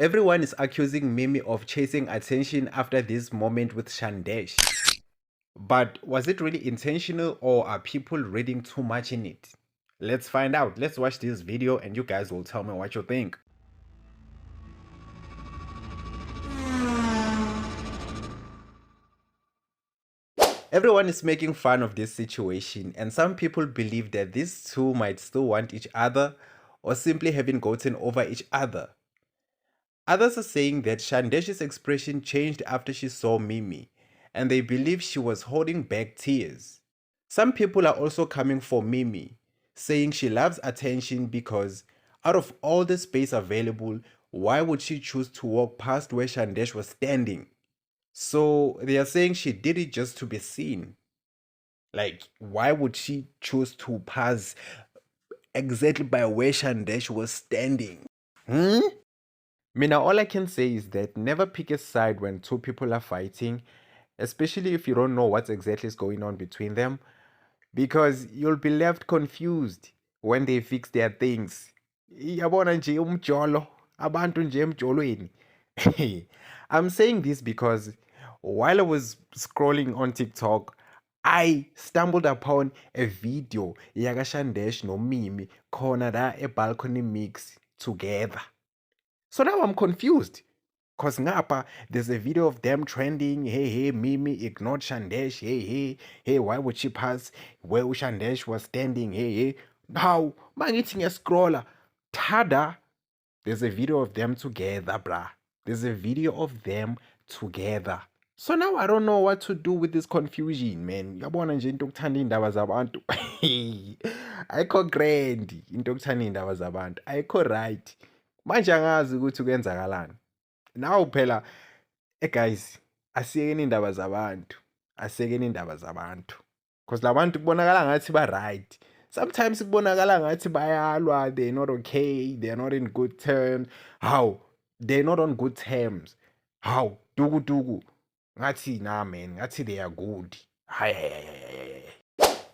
Everyone is accusing Mimi of chasing attention after this moment with Shandesh. But was it really intentional or are people reading too much in it? Let's find out. Let's watch this video and you guys will tell me what you think. Everyone is making fun of this situation, and some people believe that these two might still want each other or simply having gotten over each other. Others are saying that Shandesh's expression changed after she saw Mimi, and they believe she was holding back tears. Some people are also coming for Mimi, saying she loves attention because out of all the space available, why would she choose to walk past where Shandesh was standing? So they are saying she did it just to be seen. Like, why would she choose to pass exactly by where Shandesh was standing? Hmm? Mina, all I can say is that never pick a side when two people are fighting, especially if you don't know what exactly is going on between them, because you'll be left confused when they fix their things. Yabona nje umjolo, abantu nje emjolweni. I'm saying this because while I was scrolling on TikTok, I stumbled upon a video yaka Shandesh no Mimi khona la e balcony mix together. So now I'm confused. Cause ngapa there's a video of them trending. Hey, hey, Mimi ignored Shandesh. Hey, hey, hey, why would she pass where Shandesh was standing? Hey, hey. Now, man, eating a scroller. Tada, there's a video of them together, bruh. There's a video of them together. So now I don't know what to do with this confusion, man. Yabona nje into okuthanda indaba zabantu. Ayikho grand into okuthanda indaba zabantu. Ayikho right. Manje angazi ukuthi kwenzakalani. Now phela guys, asiyekeni indaba zabantu. Asiyekeni indaba zabantu. Because labantu kubonakala ngathi ba right. Sometimes kubonakala ngathi bayalwa, they're not okay, they're not in good terms. How? They're not on good terms. How? Dugu dugu. Ngathi nah man, ngathi they are good.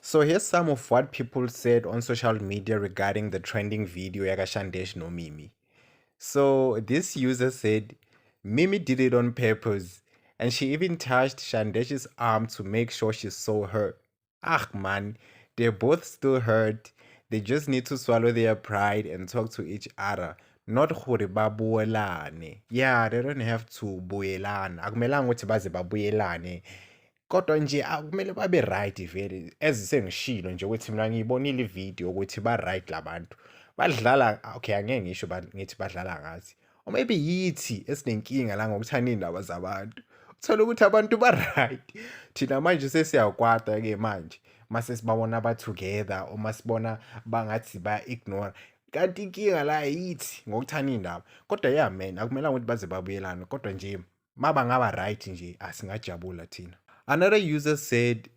So here's some of what people said on social media regarding the trending video Yaka Shandesh no Mimi. So this user said Mimi did it on purpose, and she even touched Shandesh's arm to make sure she saw her. Ah man, they're both still hurt. They just need to swallow their pride and talk to each other. Not gore babuelane. Yeah, they don't have to buelana. Akumelanga ukuthi baze babuyelane. Kodwa nje akumele babe right vele. Ezisengishilo nje ukuthi mina ngiyibonile ivideo ukuthi ba right labantu. Badlala okay angeke ngisho ngithi badlala ngathi. Or maybe yithi esinenkinga la ngokuthanda indaba zabantu. Uthola ukuthi abantu ba right. Thina manje sesiyakwata ke manje. Mase sibabona ba together uma sibona bangathi ba ignore. Kanti inkinga la yithi ngokuthanda indaba. Kodwa yeah man akumelanga ukuthi baze babuyelana kodwa nje maba ngaba right nje asingajabula thina. Another user said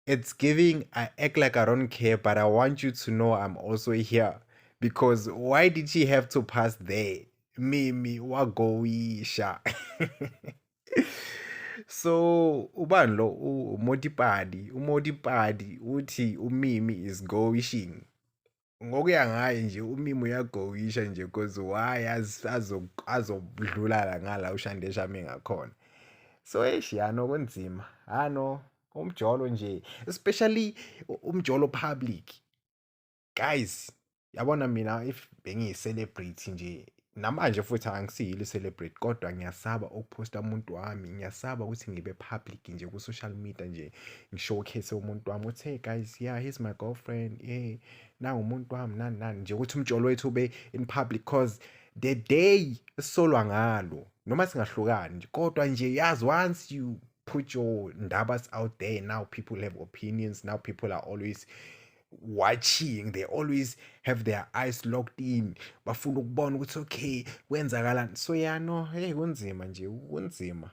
it's giving I act like I don't care but I want you to know I'm also here because why did she have to pass there? Mimi wagoisha. So ubani lo uModipadi uthi uMimi is going. Ngokuya ngaye nje uMimi uyagoisha nje because why azodlula ngala uShandesha ame ngakhona. So yano kunzima. Ano umjolo nje especially umjolo public. Guys, yabona mina if bengiyi celebrity nje namanje futhi angisiyile celebrate kodwa ngiyasaba ukuphosta umuntu wami, ngiyasaba ukuthi ngibe public nje ku social media nje ngishowcase umuntu wami uthi hey guys yeah here's my girlfriend hey nangu umuntu wami nani nje ukuthi umjolo wethu ube in public cause the day esolwa ngalo noma singahlukani nje kodwa nje yazi once you put your ndabas out there now people have opinions now people are always watching they always have their eyes locked in bafuna ukubona ukuthi okay kwenzakalani so yeah no hey kunzima nje kunzima